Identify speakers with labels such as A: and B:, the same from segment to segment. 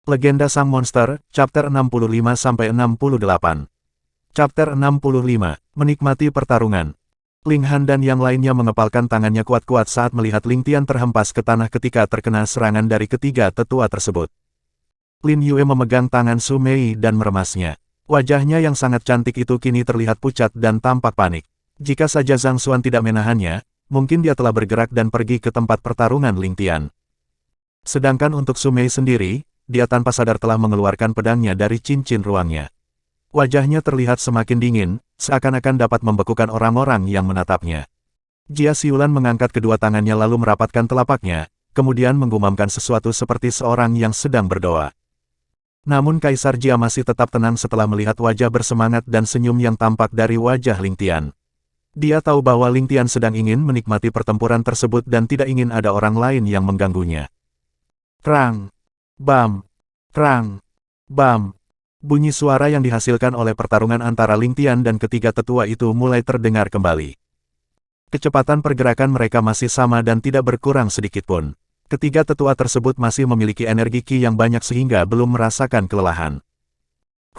A: Legenda Sang Monster, Chapter 65-68. Chapter 65, Menikmati Pertarungan. Ling Han dan yang lainnya mengepalkan tangannya kuat-kuat saat melihat Ling Tian terhempas ke tanah ketika terkena serangan dari ketiga tetua tersebut. Lin Yue memegang tangan Su Mei dan meremasnya. Wajahnya yang sangat cantik itu kini terlihat pucat dan tampak panik. Jika saja Zhang Xuan tidak menahannya, mungkin dia telah bergerak dan pergi ke tempat pertarungan Ling Tian. Sedangkan untuk Su Mei sendiri, dia tanpa sadar telah mengeluarkan pedangnya dari cincin ruangnya. Wajahnya terlihat semakin dingin, seakan-akan dapat membekukan orang-orang yang menatapnya. Jia Xiulan mengangkat kedua tangannya lalu merapatkan telapaknya, kemudian menggumamkan sesuatu seperti seorang yang sedang berdoa. Namun Kaisar Jia masih tetap tenang setelah melihat wajah bersemangat dan senyum yang tampak dari wajah Ling Tian. Dia tahu bahwa Ling Tian sedang ingin menikmati pertempuran tersebut dan tidak ingin ada orang lain yang mengganggunya. Krang! Bam! Krang! Bam! Bunyi suara yang dihasilkan oleh pertarungan antara Ling Tian dan ketiga tetua itu mulai terdengar kembali. Kecepatan pergerakan mereka masih sama dan tidak berkurang sedikitpun. Ketiga tetua tersebut masih memiliki energi Qi yang banyak sehingga belum merasakan kelelahan.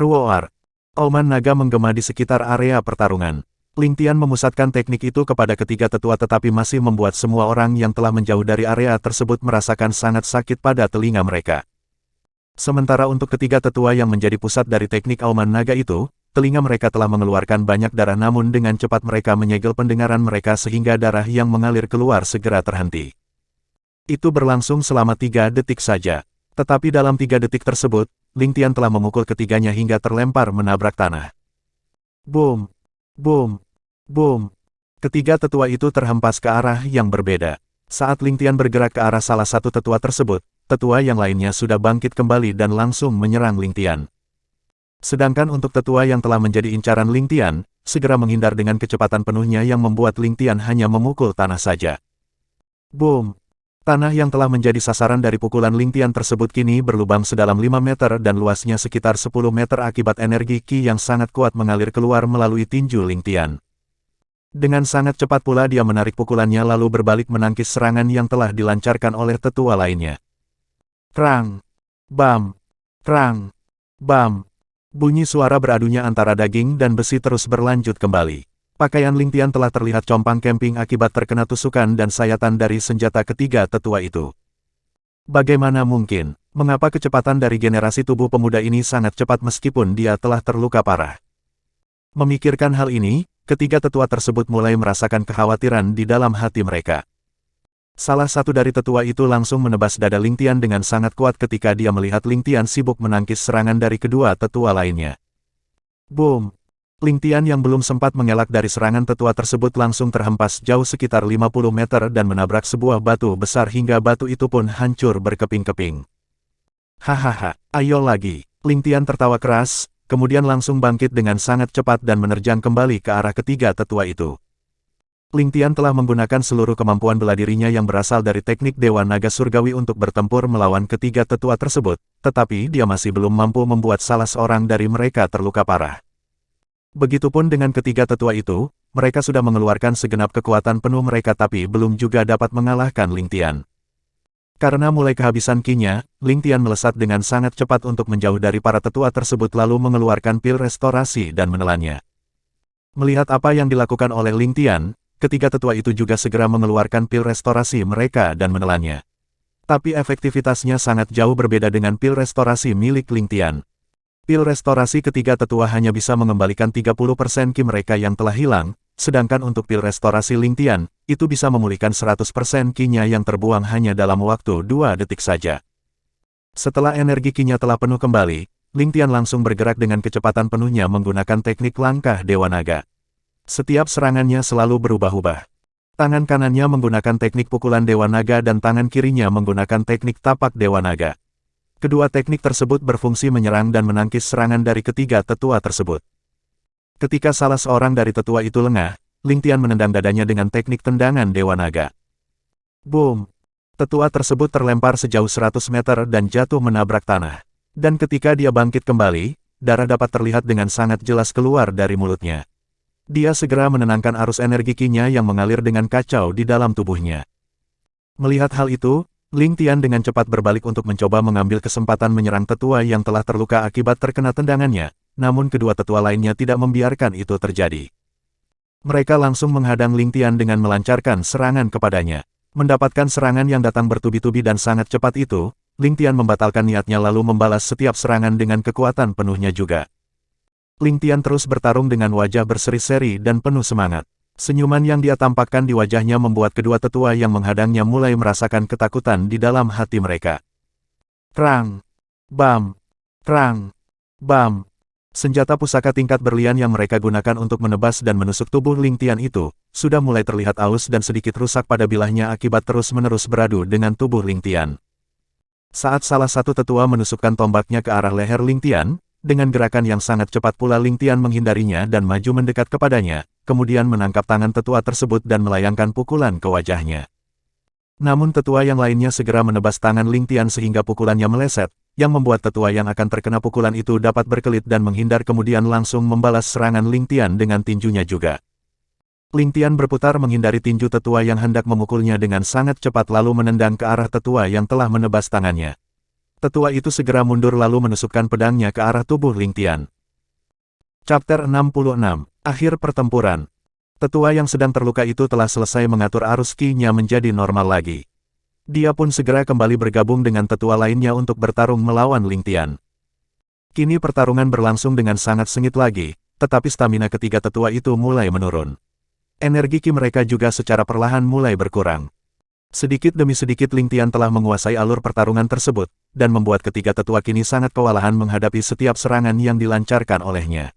A: Roar! Auman naga menggema di sekitar area pertarungan. Ling Tian memusatkan teknik itu kepada ketiga tetua tetapi masih membuat semua orang yang telah menjauh dari area tersebut merasakan sangat sakit pada telinga mereka. Sementara untuk ketiga tetua yang menjadi pusat dari teknik auman naga itu, telinga mereka telah mengeluarkan banyak darah namun dengan cepat mereka menyegel pendengaran mereka sehingga darah yang mengalir keluar segera terhenti. Itu berlangsung selama 3 detik saja. Tetapi dalam 3 detik tersebut, Ling Tian telah memukul ketiganya hingga terlempar menabrak tanah. Boom! Boom! Boom! Ketiga tetua itu terhempas ke arah yang berbeda. Saat Ling Tian bergerak ke arah salah satu tetua tersebut, tetua yang lainnya sudah bangkit kembali dan langsung menyerang Ling Tian. Sedangkan untuk tetua yang telah menjadi incaran Ling Tian, segera menghindar dengan kecepatan penuhnya yang membuat Ling Tian hanya memukul tanah saja. Boom! Tanah yang telah menjadi sasaran dari pukulan Ling Tian tersebut kini berlubang sedalam 5 meter dan luasnya sekitar 10 meter akibat energi Qi yang sangat kuat mengalir keluar melalui tinju Ling Tian. Dengan sangat cepat pula dia menarik pukulannya lalu berbalik menangkis serangan yang telah dilancarkan oleh tetua lainnya. Krang! Bam! Krang! Bam! Bunyi suara beradunya antara daging dan besi terus berlanjut kembali. Pakaian Ling Tian telah terlihat compang-camping akibat terkena tusukan dan sayatan dari senjata ketiga tetua itu. Bagaimana mungkin? Mengapa kecepatan dari generasi tubuh pemuda ini sangat cepat meskipun dia telah terluka parah? Memikirkan hal ini, ketiga tetua tersebut mulai merasakan kekhawatiran di dalam hati mereka. Salah satu dari tetua itu langsung menebas dada Ling Tian dengan sangat kuat ketika dia melihat Ling Tian sibuk menangkis serangan dari kedua tetua lainnya. Boom! Ling Tian yang belum sempat mengelak dari serangan tetua tersebut langsung terhempas jauh sekitar 50 meter dan menabrak sebuah batu besar hingga batu itu pun hancur berkeping-keping. Hahaha, ayo lagi. Ling Tian tertawa keras, kemudian langsung bangkit dengan sangat cepat dan menerjang kembali ke arah ketiga tetua itu. Ling Tian telah menggunakan seluruh kemampuan bela dirinya yang berasal dari teknik Dewa Naga Surgawi untuk bertempur melawan ketiga tetua tersebut, tetapi dia masih belum mampu membuat salah seorang dari mereka terluka parah. Begitupun dengan ketiga tetua itu, mereka sudah mengeluarkan segenap kekuatan penuh mereka tapi belum juga dapat mengalahkan Ling Tian. Karena mulai kehabisan Qi-nya, Ling Tian melesat dengan sangat cepat untuk menjauh dari para tetua tersebut lalu mengeluarkan pil restorasi dan menelannya. Melihat apa yang dilakukan oleh Ling Tian, ketiga tetua itu juga segera mengeluarkan pil restorasi mereka dan menelannya. Tapi efektivitasnya sangat jauh berbeda dengan pil restorasi milik Ling Tian. Pil restorasi ketiga tetua hanya bisa mengembalikan 30% Qi mereka yang telah hilang, sedangkan untuk pil restorasi Ling Tian, itu bisa memulihkan 100% Qi-nya yang terbuang hanya dalam waktu 2 detik saja. Setelah energi Qi-nya telah penuh kembali, Ling Tian langsung bergerak dengan kecepatan penuhnya menggunakan teknik langkah Dewa Naga. Setiap serangannya selalu berubah-ubah. Tangan kanannya menggunakan teknik pukulan Dewa Naga dan tangan kirinya menggunakan teknik tapak Dewa Naga. Kedua teknik tersebut berfungsi menyerang dan menangkis serangan dari ketiga tetua tersebut. Ketika salah seorang dari tetua itu lengah, Ling Tian menendang dadanya dengan teknik tendangan Dewa Naga. Boom! Tetua tersebut terlempar sejauh 100 meter dan jatuh menabrak tanah. Dan ketika dia bangkit kembali, darah dapat terlihat dengan sangat jelas keluar dari mulutnya. Dia segera menenangkan arus energi Qi-nya yang mengalir dengan kacau di dalam tubuhnya. Melihat hal itu, Ling Tian dengan cepat berbalik untuk mencoba mengambil kesempatan menyerang tetua yang telah terluka akibat terkena tendangannya, namun kedua tetua lainnya tidak membiarkan itu terjadi. Mereka langsung menghadang Ling Tian dengan melancarkan serangan kepadanya. Mendapatkan serangan yang datang bertubi-tubi dan sangat cepat itu, Ling Tian membatalkan niatnya lalu membalas setiap serangan dengan kekuatan penuhnya juga. Ling Tian terus bertarung dengan wajah berseri-seri dan penuh semangat. Senyuman yang dia tampakkan di wajahnya membuat kedua tetua yang menghadangnya mulai merasakan ketakutan di dalam hati mereka. Krang! Bam! Krang! Bam! Senjata pusaka tingkat berlian yang mereka gunakan untuk menebas dan menusuk tubuh Ling Tian itu, sudah mulai terlihat aus dan sedikit rusak pada bilahnya akibat terus-menerus beradu dengan tubuh Ling Tian. Saat salah satu tetua menusukkan tombaknya ke arah leher Ling Tian, dengan gerakan yang sangat cepat pula Ling Tian menghindarinya dan maju mendekat kepadanya, kemudian menangkap tangan tetua tersebut dan melayangkan pukulan ke wajahnya. Namun tetua yang lainnya segera menebas tangan Ling Tian sehingga pukulannya meleset, yang membuat tetua yang akan terkena pukulan itu dapat berkelit dan menghindar kemudian langsung membalas serangan Ling Tian dengan tinjunya juga. Ling Tian berputar menghindari tinju tetua yang hendak memukulnya dengan sangat cepat lalu menendang ke arah tetua yang telah menebas tangannya. Tetua itu segera mundur lalu menusukkan pedangnya ke arah tubuh Ling Tian. Chapter 66. Akhir pertempuran. Tetua yang sedang terluka itu telah selesai mengatur arus ki-nya menjadi normal lagi. Dia pun segera kembali bergabung dengan tetua lainnya untuk bertarung melawan Ling Tian. Kini pertarungan berlangsung dengan sangat sengit lagi, tetapi stamina ketiga tetua itu mulai menurun. Energi ki mereka juga secara perlahan mulai berkurang. Sedikit demi sedikit Ling Tian telah menguasai alur pertarungan tersebut, dan membuat ketiga tetua kini sangat kewalahan menghadapi setiap serangan yang dilancarkan olehnya.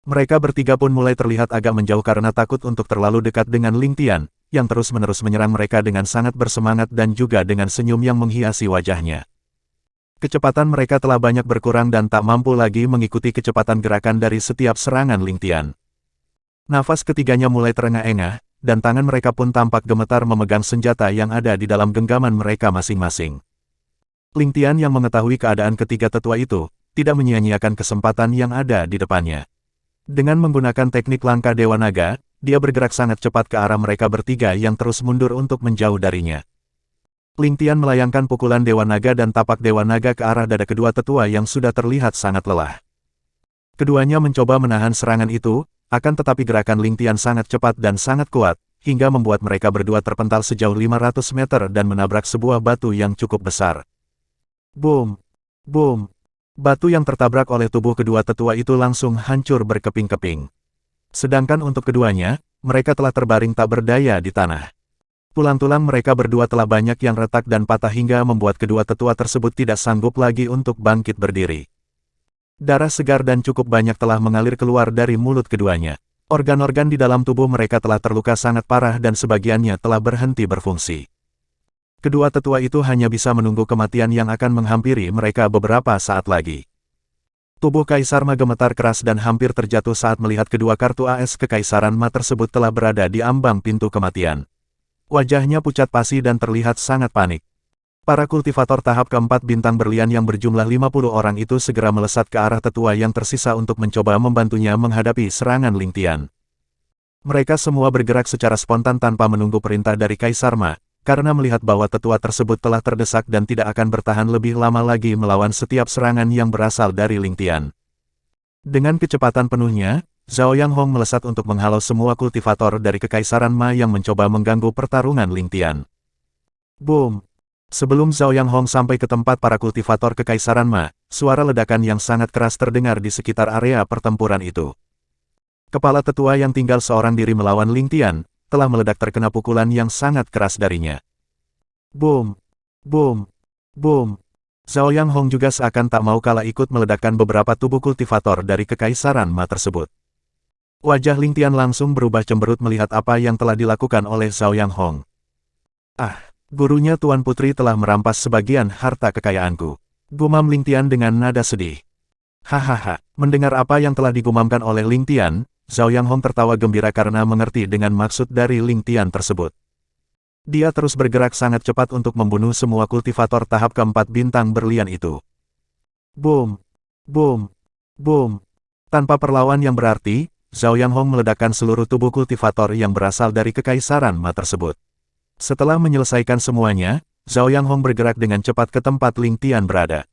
A: Mereka bertiga pun mulai terlihat agak menjauh karena takut untuk terlalu dekat dengan Ling Tian, yang terus-menerus menyerang mereka dengan sangat bersemangat dan juga dengan senyum yang menghiasi wajahnya. Kecepatan mereka telah banyak berkurang dan tak mampu lagi mengikuti kecepatan gerakan dari setiap serangan Ling Tian. Nafas ketiganya mulai terengah-engah, dan tangan mereka pun tampak gemetar memegang senjata yang ada di dalam genggaman mereka masing-masing. Ling Tian yang mengetahui keadaan ketiga tetua itu, tidak menyia-nyiakan kesempatan yang ada di depannya. Dengan menggunakan teknik langkah Dewa Naga, dia bergerak sangat cepat ke arah mereka bertiga yang terus mundur untuk menjauh darinya. Ling Tian melayangkan pukulan Dewa Naga dan tapak Dewa Naga ke arah dada kedua tetua yang sudah terlihat sangat lelah. Keduanya mencoba menahan serangan itu, akan tetapi gerakan Ling Tian sangat cepat dan sangat kuat, hingga membuat mereka berdua terpental sejauh 500 meter dan menabrak sebuah batu yang cukup besar. Boom! Boom! Batu yang tertabrak oleh tubuh kedua tetua itu langsung hancur berkeping-keping. Sedangkan untuk keduanya, mereka telah terbaring tak berdaya di tanah. Tulang-tulang mereka berdua telah banyak yang retak dan patah hingga membuat kedua tetua tersebut tidak sanggup lagi untuk bangkit berdiri. Darah segar dan cukup banyak telah mengalir keluar dari mulut keduanya. Organ-organ di dalam tubuh mereka telah terluka sangat parah dan sebagiannya telah berhenti berfungsi. Kedua tetua itu hanya bisa menunggu kematian yang akan menghampiri mereka beberapa saat lagi. Tubuh Kaisar Ma gemetar keras dan hampir terjatuh saat melihat kedua kartu AS Kekaisaran Ma tersebut telah berada di ambang pintu kematian. Wajahnya pucat pasi dan terlihat sangat panik. Para kultivator tahap keempat bintang berlian yang berjumlah 50 orang itu segera melesat ke arah tetua yang tersisa untuk mencoba membantunya menghadapi serangan Ling Tian. Mereka semua bergerak secara spontan tanpa menunggu perintah dari Kaisar Ma, karena melihat bahwa tetua tersebut telah terdesak dan tidak akan bertahan lebih lama lagi melawan setiap serangan yang berasal dari Ling Tian. Dengan kecepatan penuhnya, Zhao Yang Hong melesat untuk menghalau semua kultivator dari Kekaisaran Ma yang mencoba mengganggu pertarungan Ling Tian. Boom! Sebelum Zhao Yang Hong sampai ke tempat para kultivator Kekaisaran Ma, suara ledakan yang sangat keras terdengar di sekitar area pertempuran itu. Kepala tetua yang tinggal seorang diri melawan Ling Tian, telah meledak terkena pukulan yang sangat keras darinya. Boom! Boom! Boom! Zhao Yang Hong juga seakan tak mau kalah ikut meledakkan beberapa tubuh kultivator dari Kekaisaran Ma tersebut. Wajah Ling Tian langsung berubah cemberut melihat apa yang telah dilakukan oleh Zhao Yang Hong. Ah! Gurunya Tuan Putri telah merampas sebagian harta kekayaanku. Gumam Ling Tian dengan nada sedih. Hahaha, mendengar apa yang telah digumamkan oleh Ling Tian, Zhao Yang Hong tertawa gembira karena mengerti dengan maksud dari Ling Tian tersebut. Dia terus bergerak sangat cepat untuk membunuh semua kultivator tahap keempat bintang berlian itu. Boom! Boom! Boom! Tanpa perlawan yang berarti, Zhao Yang Hong meledakkan seluruh tubuh kultivator yang berasal dari Kekaisaran Ma tersebut. Setelah menyelesaikan semuanya, Zhao Yanghong bergerak dengan cepat ke tempat Ling Tian berada.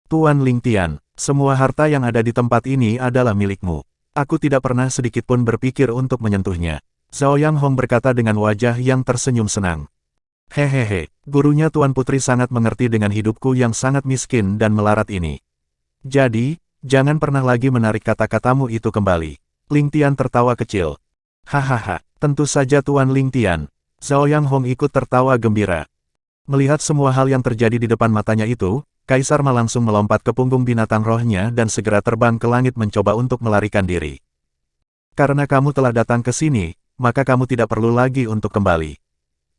A: Tuan Ling Tian, semua harta yang ada di tempat ini adalah milikmu. Aku tidak pernah sedikitpun berpikir untuk menyentuhnya. Zhao Yanghong berkata dengan wajah yang tersenyum senang. Hehehe, gurunya Tuan Putri sangat mengerti dengan hidupku yang sangat miskin dan melarat ini. Jadi, jangan pernah lagi menarik kata-katamu itu kembali. Ling Tian tertawa kecil. Hahaha, tentu saja Tuan Ling Tian. Zhao Yanghong ikut tertawa gembira. Melihat semua hal yang terjadi di depan matanya itu, Kaisar Ma langsung melompat ke punggung binatang rohnya dan segera terbang ke langit mencoba untuk melarikan diri. Karena kamu telah datang ke sini, maka kamu tidak perlu lagi untuk kembali.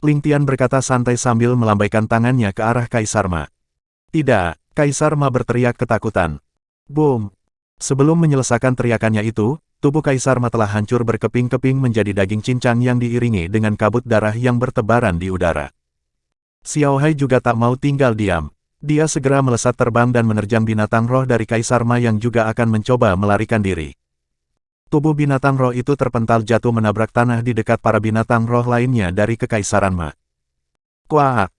A: Ling Tian berkata santai sambil melambaikan tangannya ke arah Kaisar Ma. Tidak, Kaisar Ma berteriak ketakutan. Boom! Sebelum menyelesaikan teriakannya itu, tubuh Kaisar Ma telah hancur berkeping-keping menjadi daging cincang yang diiringi dengan kabut darah yang bertebaran di udara. Xiao Hai juga tak mau tinggal diam. Dia segera melesat terbang dan menerjang binatang roh dari Kaisar Ma yang juga akan mencoba melarikan diri. Tubuh binatang roh itu terpental jatuh menabrak tanah di dekat para binatang roh lainnya dari Kekaisaran Ma. Kuak!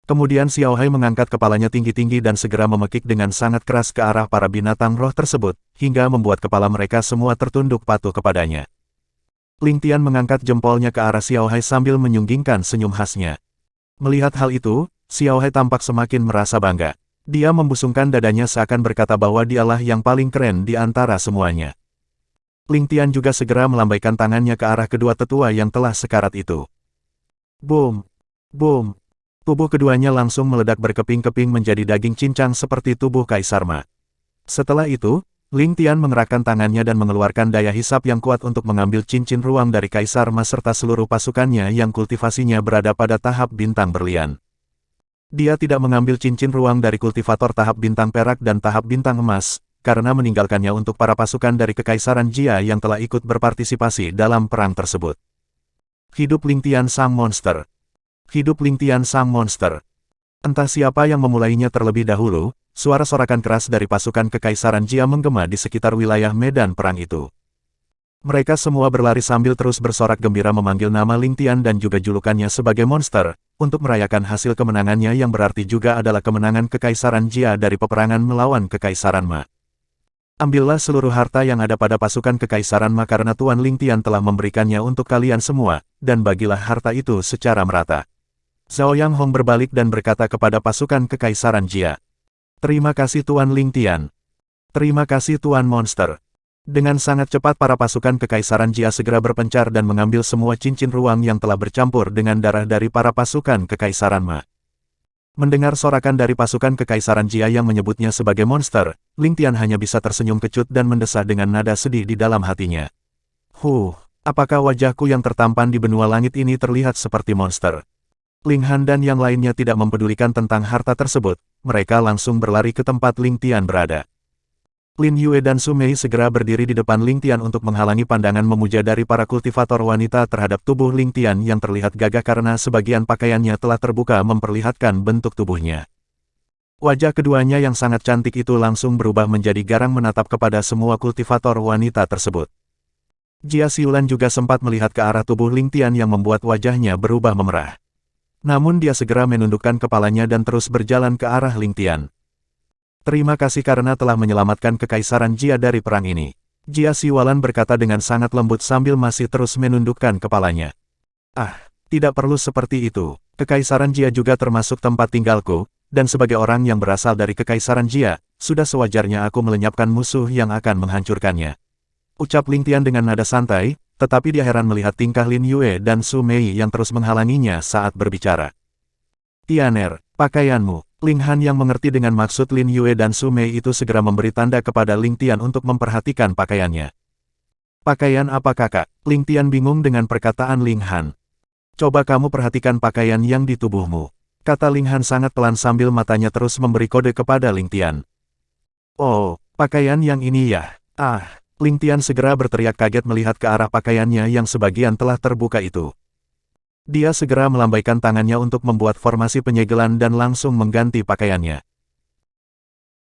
A: Kemudian Xiao Hai mengangkat kepalanya tinggi-tinggi dan segera memekik dengan sangat keras ke arah para binatang roh tersebut, hingga membuat kepala mereka semua tertunduk patuh kepadanya. Ling Tian mengangkat jempolnya ke arah Xiao Hai sambil menyunggingkan senyum khasnya. Melihat hal itu, Xiao Hai tampak semakin merasa bangga. Dia membusungkan dadanya seakan berkata bahwa dialah yang paling keren di antara semuanya. Ling Tian juga segera melambaikan tangannya ke arah kedua tetua yang telah sekarat itu. Boom! Boom! Tubuh keduanya langsung meledak berkeping-keping menjadi daging cincang seperti tubuh Kaisar Ma. Setelah itu, Ling Tian mengerahkan tangannya dan mengeluarkan daya hisap yang kuat untuk mengambil cincin ruang dari Kaisar Ma serta seluruh pasukannya yang kultivasinya berada pada tahap bintang berlian. Dia tidak mengambil cincin ruang dari kultivator tahap bintang perak dan tahap bintang emas, karena meninggalkannya untuk para pasukan dari Kekaisaran Jia yang telah ikut berpartisipasi dalam perang tersebut. Hidup Ling Tian sang monster! Hidup Ling Tian sang monster! Entah siapa yang memulainya terlebih dahulu, suara sorakan keras dari pasukan Kekaisaran Jia menggema di sekitar wilayah medan perang itu. Mereka semua berlari sambil terus bersorak gembira memanggil nama Ling Tian dan juga julukannya sebagai monster, untuk merayakan hasil kemenangannya yang berarti juga adalah kemenangan Kekaisaran Jia dari peperangan melawan Kekaisaran Ma. Ambillah seluruh harta yang ada pada pasukan Kekaisaran Ma karena Tuan Ling Tian telah memberikannya untuk kalian semua, dan bagilah harta itu secara merata. Zhao Yanghong berbalik dan berkata kepada pasukan Kekaisaran Jia. Terima kasih Tuan Ling Tian. Terima kasih Tuan Monster. Dengan sangat cepat para pasukan Kekaisaran Jia segera berpencar dan mengambil semua cincin ruang yang telah bercampur dengan darah dari para pasukan Kekaisaran Ma. Mendengar sorakan dari pasukan Kekaisaran Jia yang menyebutnya sebagai monster, Ling Tian hanya bisa tersenyum kecut dan mendesah dengan nada sedih di dalam hatinya. Apakah wajahku yang tertampan di benua langit ini terlihat seperti monster? Ling Han dan yang lainnya tidak mempedulikan tentang harta tersebut, mereka langsung berlari ke tempat Ling Tian berada. Lin Yue dan Su Mei segera berdiri di depan Ling Tian untuk menghalangi pandangan memuja dari para kultivator wanita terhadap tubuh Ling Tian yang terlihat gagah karena sebagian pakaiannya telah terbuka memperlihatkan bentuk tubuhnya. Wajah keduanya yang sangat cantik itu langsung berubah menjadi garang menatap kepada semua kultivator wanita tersebut. Jia Xiulan juga sempat melihat ke arah tubuh Ling Tian yang membuat wajahnya berubah memerah. Namun dia segera menundukkan kepalanya dan terus berjalan ke arah Ling Tian. Terima kasih karena telah menyelamatkan Kekaisaran Jia dari perang ini. Jia Xiulan berkata dengan sangat lembut sambil masih terus menundukkan kepalanya. Tidak perlu seperti itu. Kekaisaran Jia juga termasuk tempat tinggalku, dan sebagai orang yang berasal dari Kekaisaran Jia, sudah sewajarnya aku melenyapkan musuh yang akan menghancurkannya. Ucap Ling Tian dengan nada santai, tetapi dia heran melihat tingkah Lin Yue dan Su Mei yang terus menghalanginya saat berbicara. Tianer, pakaianmu. Ling Han yang mengerti dengan maksud Lin Yue dan Su Mei itu segera memberi tanda kepada Ling Tian untuk memperhatikan pakaiannya. Pakaian apa kakak? Ling Tian bingung dengan perkataan Ling Han. Coba kamu perhatikan pakaian yang di tubuhmu. Kata Ling Han sangat pelan sambil matanya terus memberi kode kepada Ling Tian. Oh, pakaian yang ini ya. Ling Tian segera berteriak kaget melihat ke arah pakaiannya yang sebagian telah terbuka itu. Dia segera melambaikan tangannya untuk membuat formasi penyegelan dan langsung mengganti pakaiannya.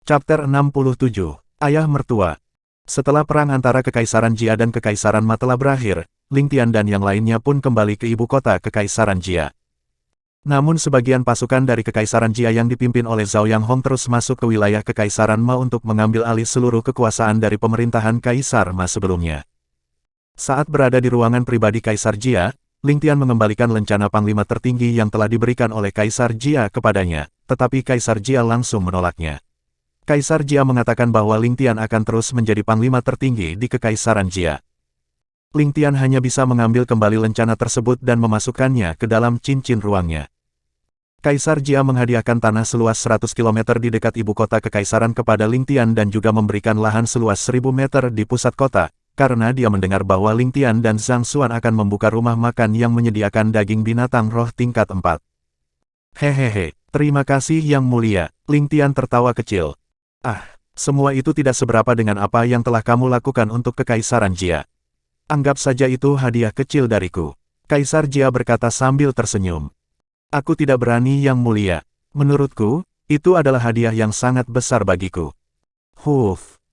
A: Chapter 67, Ayah Mertua. Setelah perang antara Kekaisaran Jia dan Kekaisaran Ma telah berakhir, Ling Tian dan yang lainnya pun kembali ke ibu kota Kekaisaran Jia. Namun sebagian pasukan dari Kekaisaran Jia yang dipimpin oleh Zhao Yanghong terus masuk ke wilayah Kekaisaran Ma untuk mengambil alih seluruh kekuasaan dari pemerintahan Kaisar Ma sebelumnya. Saat berada di ruangan pribadi Kaisar Jia, Ling Tian mengembalikan lencana panglima tertinggi yang telah diberikan oleh Kaisar Jia kepadanya, tetapi Kaisar Jia langsung menolaknya. Kaisar Jia mengatakan bahwa Ling Tian akan terus menjadi panglima tertinggi di Kekaisaran Jia. Ling Tian hanya bisa mengambil kembali lencana tersebut dan memasukkannya ke dalam cincin ruangnya. Kaisar Jia menghadiahkan tanah seluas 100 km di dekat ibu kota Kekaisaran kepada Ling Tian dan juga memberikan lahan seluas 1000 meter di pusat kota, karena dia mendengar bahwa Ling Tian dan Zhang Xuan akan membuka rumah makan yang menyediakan daging binatang roh tingkat 4. Hehehe, terima kasih Yang Mulia, Ling Tian tertawa kecil. Ah, semua itu tidak seberapa dengan apa yang telah kamu lakukan untuk Kekaisaran Jia. Anggap saja itu hadiah kecil dariku. Kaisar Jia berkata sambil tersenyum. Aku tidak berani Yang Mulia. Menurutku, itu adalah hadiah yang sangat besar bagiku.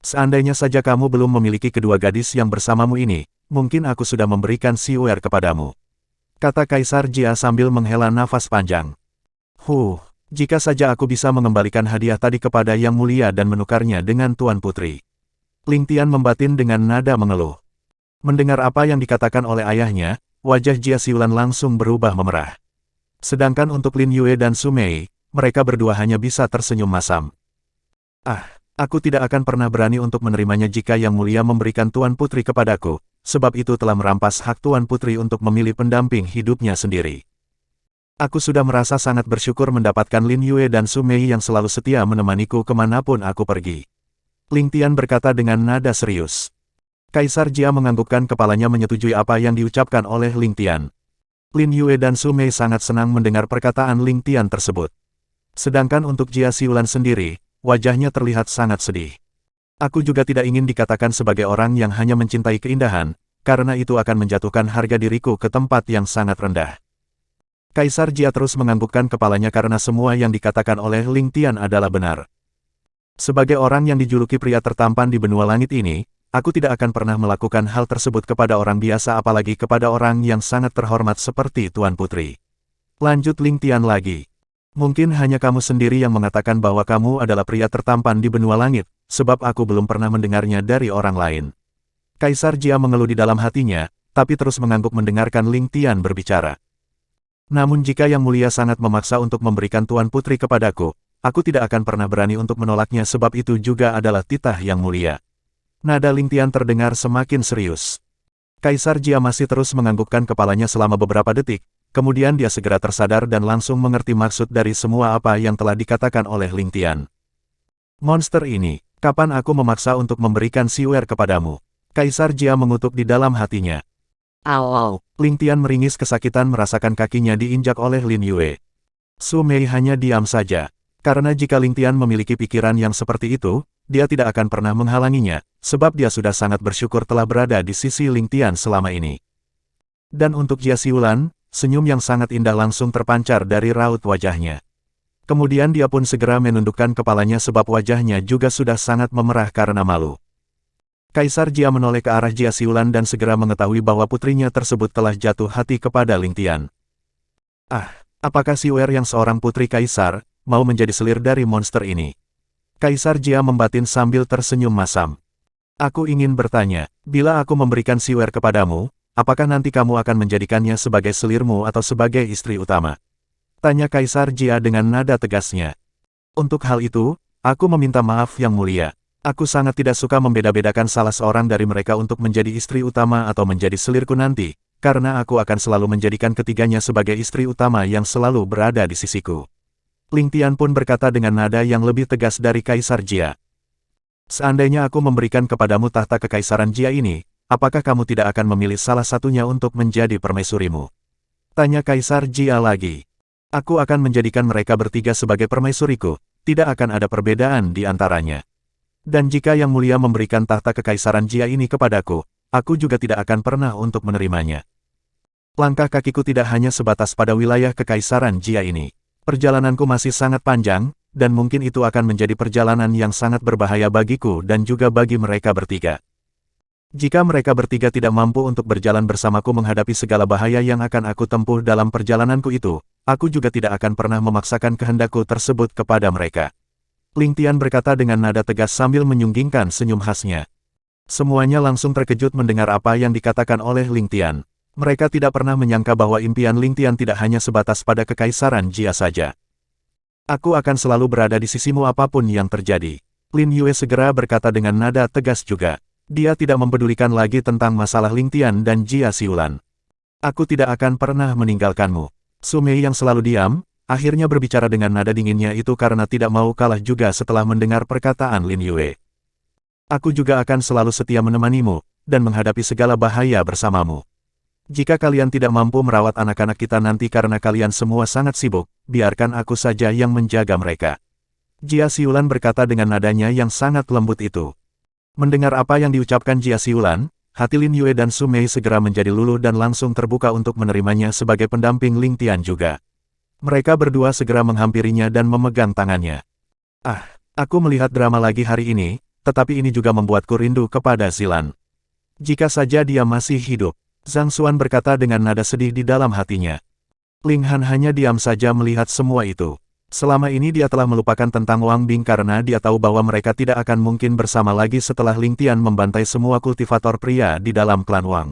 A: Seandainya saja kamu belum memiliki kedua gadis yang bersamamu ini, mungkin aku sudah memberikan Siuer kepadamu. Kata Kaisar Jia sambil menghela nafas panjang. Jika saja aku bisa mengembalikan hadiah tadi kepada Yang Mulia dan menukarnya dengan Tuan Putri. Ling Tian membatin dengan nada mengeluh. Mendengar apa yang dikatakan oleh ayahnya, wajah Jia Siulan langsung berubah memerah. Sedangkan untuk Lin Yue dan Su Mei, mereka berdua hanya bisa tersenyum masam. Aku tidak akan pernah berani untuk menerimanya jika Yang Mulia memberikan Tuan Putri kepadaku, sebab itu telah merampas hak Tuan Putri untuk memilih pendamping hidupnya sendiri. Aku sudah merasa sangat bersyukur mendapatkan Lin Yue dan Su Mei yang selalu setia menemaniku kemanapun aku pergi. Ling Tian berkata dengan nada serius. Kaisar Jia menganggukkan kepalanya menyetujui apa yang diucapkan oleh Ling Tian. Lin Yue dan Su Mei sangat senang mendengar perkataan Ling Tian tersebut. Sedangkan untuk Jia Siulan sendiri, wajahnya terlihat sangat sedih. Aku juga tidak ingin dikatakan sebagai orang yang hanya mencintai keindahan, karena itu akan menjatuhkan harga diriku ke tempat yang sangat rendah. Kaisar Jia terus menganggukkan kepalanya karena semua yang dikatakan oleh Ling Tian adalah benar. Sebagai orang yang dijuluki pria tertampan di benua langit ini, aku tidak akan pernah melakukan hal tersebut kepada orang biasa apalagi kepada orang yang sangat terhormat seperti Tuan Putri. Lanjut Ling Tian lagi. Mungkin hanya kamu sendiri yang mengatakan bahwa kamu adalah pria tertampan di benua langit, sebab aku belum pernah mendengarnya dari orang lain. Kaisar Jia mengeluh di dalam hatinya, tapi terus mengangguk mendengarkan Ling Tian berbicara. Namun jika Yang Mulia sangat memaksa untuk memberikan Tuan Putri kepadaku, aku tidak akan pernah berani untuk menolaknya sebab itu juga adalah titah Yang Mulia. Nada Ling Tian terdengar semakin serius. Kaisar Jia masih terus menganggukkan kepalanya selama beberapa detik, kemudian dia segera tersadar dan langsung mengerti maksud dari semua apa yang telah dikatakan oleh Ling Tian. Monster ini, kapan aku memaksa untuk memberikan Siuer kepadamu? Kaisar Jia mengutuk di dalam hatinya. Au. Ling Tian meringis kesakitan merasakan kakinya diinjak oleh Lin Yue. Su Mei hanya diam saja. Karena jika Ling Tian memiliki pikiran yang seperti itu, dia tidak akan pernah menghalanginya, sebab dia sudah sangat bersyukur telah berada di sisi Ling Tian selama ini. Dan untuk Jia Siulan, senyum yang sangat indah langsung terpancar dari raut wajahnya. Kemudian dia pun segera menundukkan kepalanya sebab wajahnya juga sudah sangat memerah karena malu. Kaisar Jia menoleh ke arah Jia Siulan dan segera mengetahui bahwa putrinya tersebut telah jatuh hati kepada Ling Tian. Apakah Siuer yang seorang putri kaisar, mau menjadi selir dari monster ini? Kaisar Jia membatin sambil tersenyum masam. Aku ingin bertanya, bila aku memberikan Siuer kepadamu, apakah nanti kamu akan menjadikannya sebagai selirmu atau sebagai istri utama? Tanya Kaisar Jia dengan nada tegasnya. Untuk hal itu, aku meminta maaf Yang Mulia. Aku sangat tidak suka membeda-bedakan salah seorang dari mereka untuk menjadi istri utama atau menjadi selirku nanti, karena aku akan selalu menjadikan ketiganya sebagai istri utama yang selalu berada di sisiku. Ling Tian pun berkata dengan nada yang lebih tegas dari Kaisar Jia. Seandainya aku memberikan kepadamu tahta Kekaisaran Jia ini, apakah kamu tidak akan memilih salah satunya untuk menjadi permaisurimu? Tanya Kaisar Jia lagi. Aku akan menjadikan mereka bertiga sebagai permaisuriku, tidak akan ada perbedaan di antaranya. Dan jika Yang Mulia memberikan tahta Kekaisaran Jia ini kepadaku, aku juga tidak akan pernah untuk menerimanya. Langkah kakiku tidak hanya sebatas pada wilayah Kekaisaran Jia ini. Perjalananku masih sangat panjang, dan mungkin itu akan menjadi perjalanan yang sangat berbahaya bagiku dan juga bagi mereka bertiga. Jika mereka bertiga tidak mampu untuk berjalan bersamaku menghadapi segala bahaya yang akan aku tempuh dalam perjalananku itu, aku juga tidak akan pernah memaksakan kehendakku tersebut kepada mereka. Ling Tian berkata dengan nada tegas sambil menyunggingkan senyum khasnya. Semuanya langsung terkejut mendengar apa yang dikatakan oleh Ling Tian. Mereka tidak pernah menyangka bahwa impian Ling Tian tidak hanya sebatas pada kekaisaran Jia saja. Aku akan selalu berada di sisimu apapun yang terjadi. Lin Yue segera berkata dengan nada tegas juga. Dia tidak mempedulikan lagi tentang masalah Ling Tian dan Jia Siulan. Aku tidak akan pernah meninggalkanmu. Su Mei yang selalu diam, akhirnya berbicara dengan nada dinginnya itu karena tidak mau kalah juga setelah mendengar perkataan Lin Yue. Aku juga akan selalu setia menemanimu, dan menghadapi segala bahaya bersamamu. Jika kalian tidak mampu merawat anak-anak kita nanti karena kalian semua sangat sibuk, biarkan aku saja yang menjaga mereka. Jia Siulan berkata dengan nadanya yang sangat lembut itu. Mendengar apa yang diucapkan Jia Siulan, hati Lin Yue dan Su Mei segera menjadi luluh dan langsung terbuka untuk menerimanya sebagai pendamping Ling Tian juga. Mereka berdua segera menghampirinya dan memegang tangannya. Ah, aku melihat drama lagi hari ini, tetapi ini juga membuatku rindu kepada Zilan. Jika saja dia masih hidup. Zhang Xuan berkata dengan nada sedih di dalam hatinya. Ling Han hanya diam saja melihat semua itu. Selama ini dia telah melupakan tentang Wang Bing karena dia tahu bahwa mereka tidak akan mungkin bersama lagi setelah Ling Tian membantai semua kultivator pria di dalam klan Wang.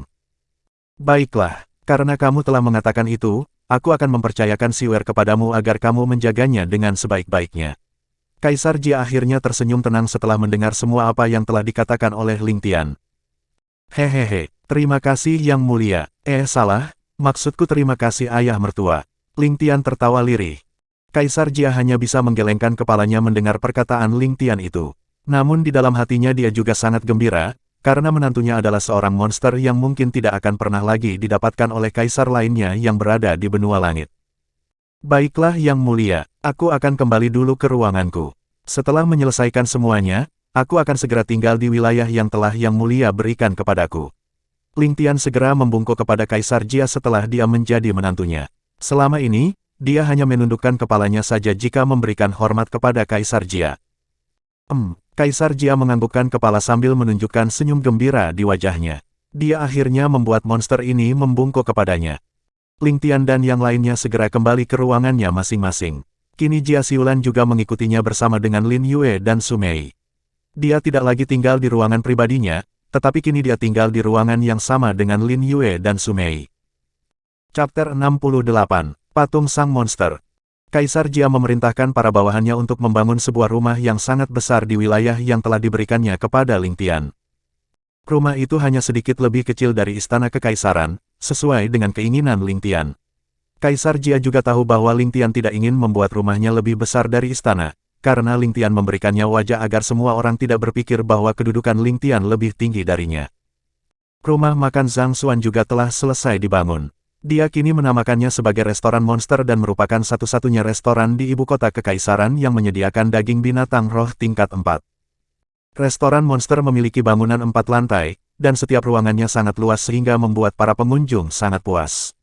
A: Baiklah, karena kamu telah mengatakan itu, aku akan mempercayakan Siwer kepadamu agar kamu menjaganya dengan sebaik-baiknya. Kaisar Jia akhirnya tersenyum tenang setelah mendengar semua apa yang telah dikatakan oleh Ling Tian. Hehehe, terima kasih yang mulia. Salah, maksudku terima kasih ayah mertua. Ling Tian tertawa lirih. Kaisar Jia hanya bisa menggelengkan kepalanya mendengar perkataan Ling Tian itu. Namun di dalam hatinya dia juga sangat gembira, karena menantunya adalah seorang monster yang mungkin tidak akan pernah lagi didapatkan oleh kaisar lainnya yang berada di benua langit. Baiklah yang mulia, aku akan kembali dulu ke ruanganku. Setelah menyelesaikan semuanya, aku akan segera tinggal di wilayah yang telah yang mulia berikan kepadaku. Ling Tian segera membungkuk kepada Kaisar Jia setelah dia menjadi menantunya. Selama ini, dia hanya menundukkan kepalanya saja jika memberikan hormat kepada Kaisar Jia. Kaisar Jia menganggukkan kepala sambil menunjukkan senyum gembira di wajahnya. Dia akhirnya membuat monster ini membungkuk kepadanya. Ling Tian dan yang lainnya segera kembali ke ruangannya masing-masing. Kini Jia Siulan juga mengikutinya bersama dengan Lin Yue dan Su Mei. Dia tidak lagi tinggal di ruangan pribadinya, tetapi kini dia tinggal di ruangan yang sama dengan Lin Yue dan Su Mei. Chapter 68 Patung Sang Monster. Kaisar Jia memerintahkan para bawahannya untuk membangun sebuah rumah yang sangat besar di wilayah yang telah diberikannya kepada Ling Tian. Rumah itu hanya sedikit lebih kecil dari istana kekaisaran, sesuai dengan keinginan Ling Tian. Kaisar Jia juga tahu bahwa Ling Tian tidak ingin membuat rumahnya lebih besar dari istana, karena Ling Tian memberikannya wajah agar semua orang tidak berpikir bahwa kedudukan Ling Tian lebih tinggi darinya. Rumah makan Zhang Xuan juga telah selesai dibangun. Dia kini menamakannya sebagai restoran monster dan merupakan satu-satunya restoran di ibu kota kekaisaran yang menyediakan daging binatang roh tingkat 4. Restoran monster memiliki bangunan 4 lantai, dan setiap ruangannya sangat luas sehingga membuat para pengunjung sangat puas.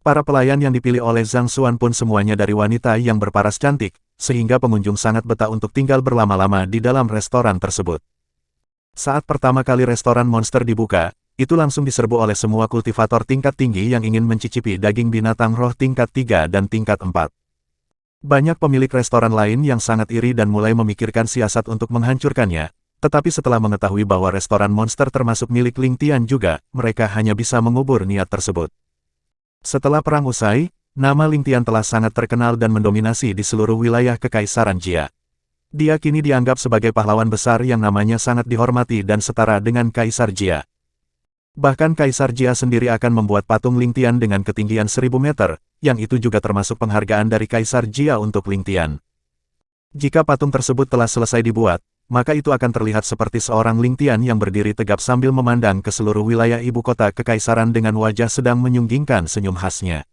A: Para pelayan yang dipilih oleh Zhang Xuan pun semuanya dari wanita yang berparas cantik, sehingga pengunjung sangat betah untuk tinggal berlama-lama di dalam restoran tersebut. Saat pertama kali restoran monster dibuka, itu langsung diserbu oleh semua kultivator tingkat tinggi yang ingin mencicipi daging binatang roh tingkat 3 dan tingkat 4. Banyak pemilik restoran lain yang sangat iri dan mulai memikirkan siasat untuk menghancurkannya, tetapi setelah mengetahui bahwa restoran monster termasuk milik Ling Tian juga, mereka hanya bisa mengubur niat tersebut. Setelah perang usai, nama Ling Tian telah sangat terkenal dan mendominasi di seluruh wilayah Kekaisaran Jia. Dia kini dianggap sebagai pahlawan besar yang namanya sangat dihormati dan setara dengan Kaisar Jia. Bahkan Kaisar Jia sendiri akan membuat patung Ling Tian dengan ketinggian 1000 meter, yang itu juga termasuk penghargaan dari Kaisar Jia untuk Ling Tian. Jika patung tersebut telah selesai dibuat, maka itu akan terlihat seperti seorang Ling Tian yang berdiri tegap sambil memandang ke seluruh wilayah ibu kota kekaisaran dengan wajah sedang menyunggingkan senyum khasnya.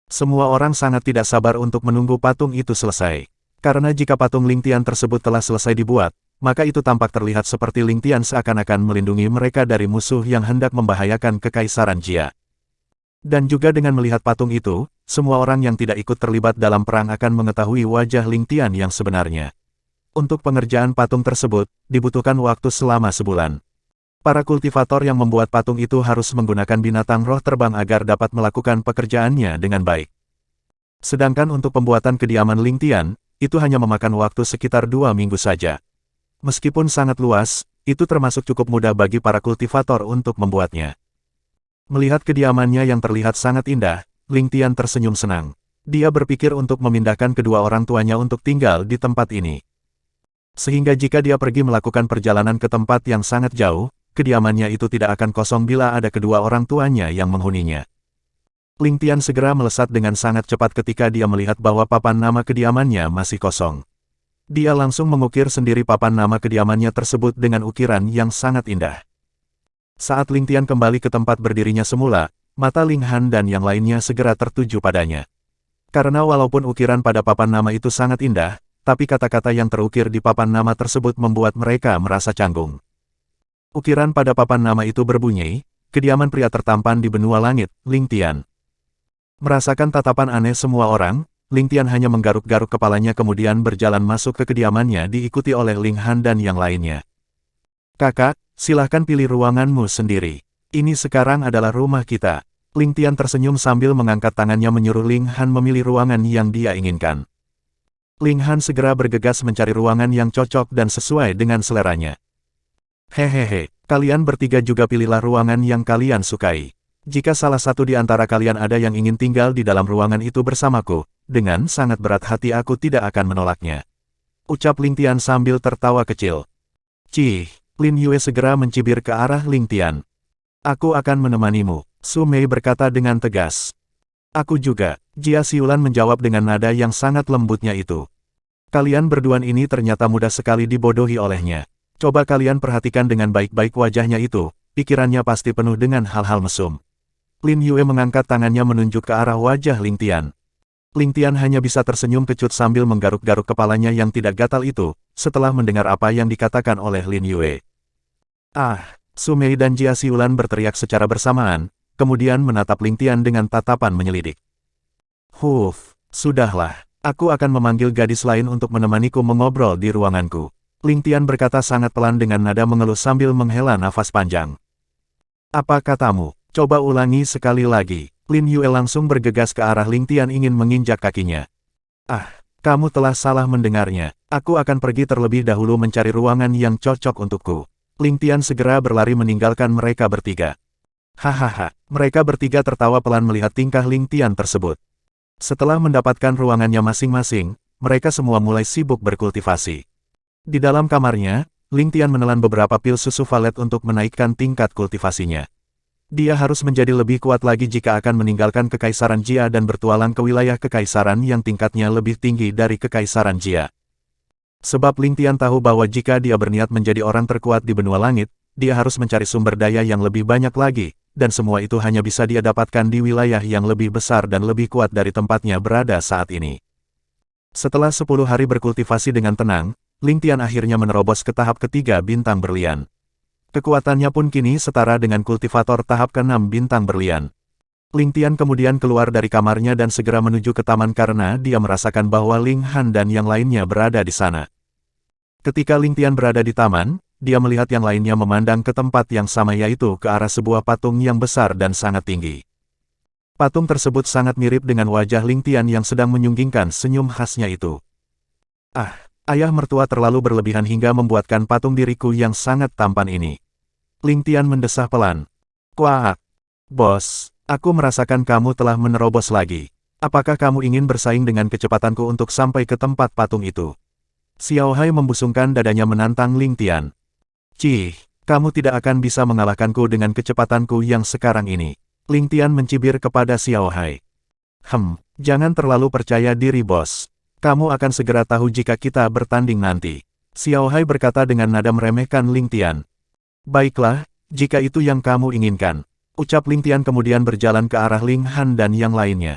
A: Semua orang sangat tidak sabar untuk menunggu patung itu selesai. Karena jika patung Ling Tian tersebut telah selesai dibuat, maka itu tampak terlihat seperti Ling Tian seakan-akan melindungi mereka dari musuh yang hendak membahayakan Kekaisaran Jia. Dan juga dengan melihat patung itu, semua orang yang tidak ikut terlibat dalam perang akan mengetahui wajah Ling Tian yang sebenarnya. Untuk pengerjaan patung tersebut, dibutuhkan waktu selama sebulan. Para kultivator yang membuat patung itu harus menggunakan binatang roh terbang agar dapat melakukan pekerjaannya dengan baik. Sedangkan untuk pembuatan kediaman Ling Tian, itu hanya memakan waktu sekitar 2 minggu saja. Meskipun sangat luas, itu termasuk cukup mudah bagi para kultivator untuk membuatnya. Melihat kediamannya yang terlihat sangat indah, Ling Tian tersenyum senang. Dia berpikir untuk memindahkan kedua orang tuanya untuk tinggal di tempat ini. Sehingga jika dia pergi melakukan perjalanan ke tempat yang sangat jauh, kediamannya itu tidak akan kosong bila ada kedua orang tuanya yang menghuninya. Ling Tian segera melesat dengan sangat cepat ketika dia melihat bahwa papan nama kediamannya masih kosong. Dia langsung mengukir sendiri papan nama kediamannya tersebut dengan ukiran yang sangat indah. Saat Ling Tian kembali ke tempat berdirinya semula, mata Ling Han dan yang lainnya segera tertuju padanya. Karena walaupun ukiran pada papan nama itu sangat indah, tapi kata-kata yang terukir di papan nama tersebut membuat mereka merasa canggung. Ukiran pada papan nama itu berbunyi, "Kediaman pria tertampan di benua langit, Ling Tian." Merasakan tatapan aneh semua orang, Ling Tian hanya menggaruk-garuk kepalanya kemudian berjalan masuk ke kediamannya diikuti oleh Ling Han dan yang lainnya. "Kakak, silahkan pilih ruanganmu sendiri. Ini sekarang adalah rumah kita." Ling Tian tersenyum sambil mengangkat tangannya menyuruh Ling Han memilih ruangan yang dia inginkan. Ling Han segera bergegas mencari ruangan yang cocok dan sesuai dengan seleranya. "Hehehe, kalian bertiga juga pilihlah ruangan yang kalian sukai. Jika salah satu di antara kalian ada yang ingin tinggal di dalam ruangan itu bersamaku, dengan sangat berat hati aku tidak akan menolaknya," ucap Ling Tian sambil tertawa kecil. "Cih," Lin Yue segera mencibir ke arah Ling Tian. "Aku akan menemanimu," Su Mei berkata dengan tegas. "Aku juga," Jia Xiulan menjawab dengan nada yang sangat lembutnya itu. "Kalian berduaan ini ternyata mudah sekali dibodohi olehnya. Coba kalian perhatikan dengan baik-baik wajahnya itu, pikirannya pasti penuh dengan hal-hal mesum." Lin Yue mengangkat tangannya menunjuk ke arah wajah Ling Tian. Ling Tian hanya bisa tersenyum kecut sambil menggaruk-garuk kepalanya yang tidak gatal itu, setelah mendengar apa yang dikatakan oleh Lin Yue. "Ah!" Su Mei dan Jia Xiulan berteriak secara bersamaan, kemudian menatap Ling Tian dengan tatapan menyelidik. "Huf, sudahlah, aku akan memanggil gadis lain untuk menemaniku mengobrol di ruanganku," Ling Tian berkata sangat pelan dengan nada mengeluh sambil menghela nafas panjang. "Apa katamu? Coba ulangi sekali lagi." Lin Yue langsung bergegas ke arah Ling Tian ingin menginjak kakinya. "Ah, kamu telah salah mendengarnya. Aku akan pergi terlebih dahulu mencari ruangan yang cocok untukku." Ling Tian segera berlari meninggalkan mereka bertiga. Hahaha, mereka bertiga tertawa pelan melihat tingkah Ling Tian tersebut. Setelah mendapatkan ruangannya masing-masing, mereka semua mulai sibuk berkultivasi. Di dalam kamarnya, Ling Tian menelan beberapa pil susu valet untuk menaikkan tingkat kultivasinya. Dia harus menjadi lebih kuat lagi jika akan meninggalkan Kekaisaran Jia dan bertualang ke wilayah Kekaisaran yang tingkatnya lebih tinggi dari Kekaisaran Jia. Sebab Ling Tian tahu bahwa jika dia berniat menjadi orang terkuat di benua langit, dia harus mencari sumber daya yang lebih banyak lagi, dan semua itu hanya bisa dia dapatkan di wilayah yang lebih besar dan lebih kuat dari tempatnya berada saat ini. Setelah 10 hari berkultivasi dengan tenang, Ling Tian akhirnya menerobos ke tahap ketiga bintang berlian. Kekuatannya pun kini setara dengan kultivator tahap ke-6 bintang berlian. Ling Tian kemudian keluar dari kamarnya dan segera menuju ke taman karena dia merasakan bahwa Ling Han dan yang lainnya berada di sana. Ketika Ling Tian berada di taman, dia melihat yang lainnya memandang ke tempat yang sama yaitu ke arah sebuah patung yang besar dan sangat tinggi. Patung tersebut sangat mirip dengan wajah Ling Tian yang sedang menyunggingkan senyum khasnya itu. "Ah, ayah mertua terlalu berlebihan hingga membuatkan patung diriku yang sangat tampan ini," Ling Tian mendesah pelan. "Kuak! Bos, aku merasakan kamu telah menerobos lagi. Apakah kamu ingin bersaing dengan kecepatanku untuk sampai ke tempat patung itu?" Xiao Hai membusungkan dadanya menantang Ling Tian. "Cih, kamu tidak akan bisa mengalahkanku dengan kecepatanku yang sekarang ini," Ling Tian mencibir kepada Xiao Hai. Jangan terlalu percaya diri bos. Kamu akan segera tahu jika kita bertanding nanti," Xiao Hai berkata dengan nada meremehkan Ling Tian. "Baiklah, jika itu yang kamu inginkan," ucap Ling Tian kemudian berjalan ke arah Ling Han dan yang lainnya.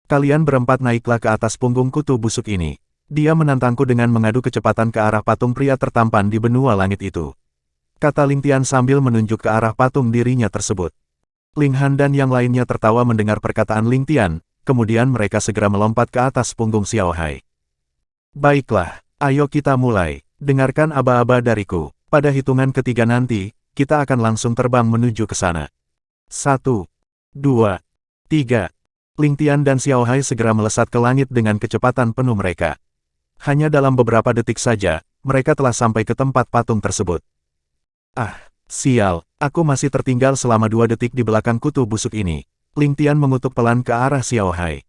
A: "Kalian berempat naiklah ke atas punggung kutu busuk ini." Dia menantangku dengan mengadu kecepatan ke arah patung pria tertampan di benua langit itu, kata Ling Tian sambil menunjuk ke arah patung dirinya tersebut. Ling Han dan yang lainnya tertawa mendengar perkataan Ling Tian, kemudian mereka segera melompat ke atas punggung Xiao Hai. "Baiklah, ayo kita mulai. Dengarkan aba-aba dariku. Pada hitungan ketiga nanti, kita akan langsung terbang menuju ke sana. 1, 2, 3. Ling Tian dan Xiao Hai segera melesat ke langit dengan kecepatan penuh mereka. Hanya dalam beberapa detik saja, mereka telah sampai ke tempat patung tersebut. Ah, sial, aku masih tertinggal selama 2 detik di belakang kutu busuk ini. Ling Tian mengutuk pelan ke arah Xiao Hai.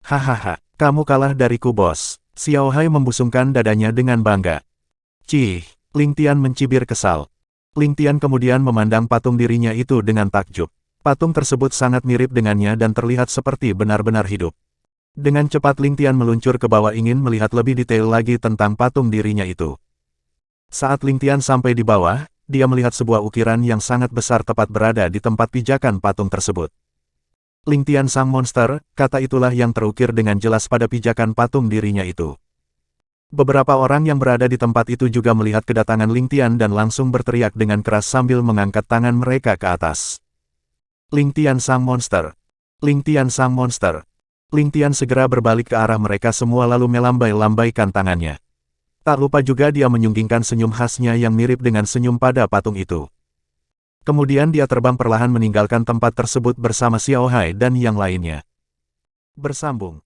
A: Hahaha, kamu kalah dariku bos. Xiao Hai membusungkan dadanya dengan bangga. Cih, Ling Tian mencibir kesal. Ling Tian kemudian memandang patung dirinya itu dengan takjub. Patung tersebut sangat mirip dengannya dan terlihat seperti benar-benar hidup. Dengan cepat Ling Tian meluncur ke bawah ingin melihat lebih detail lagi tentang patung dirinya itu. Saat Ling Tian sampai di bawah, dia melihat sebuah ukiran yang sangat besar tepat berada di tempat pijakan patung tersebut. Ling Tian sang monster, kata itulah yang terukir dengan jelas pada pijakan patung dirinya itu. Beberapa orang yang berada di tempat itu juga melihat kedatangan Ling Tian dan langsung berteriak dengan keras sambil mengangkat tangan mereka ke atas. Ling Tian sang monster. Ling Tian sang monster. Ling Tian segera berbalik ke arah mereka semua lalu melambai-lambaikan tangannya. Tak lupa juga dia menyunggingkan senyum khasnya yang mirip dengan senyum pada patung itu. Kemudian dia terbang perlahan meninggalkan tempat tersebut bersama Xiao Hai dan yang lainnya. Bersambung.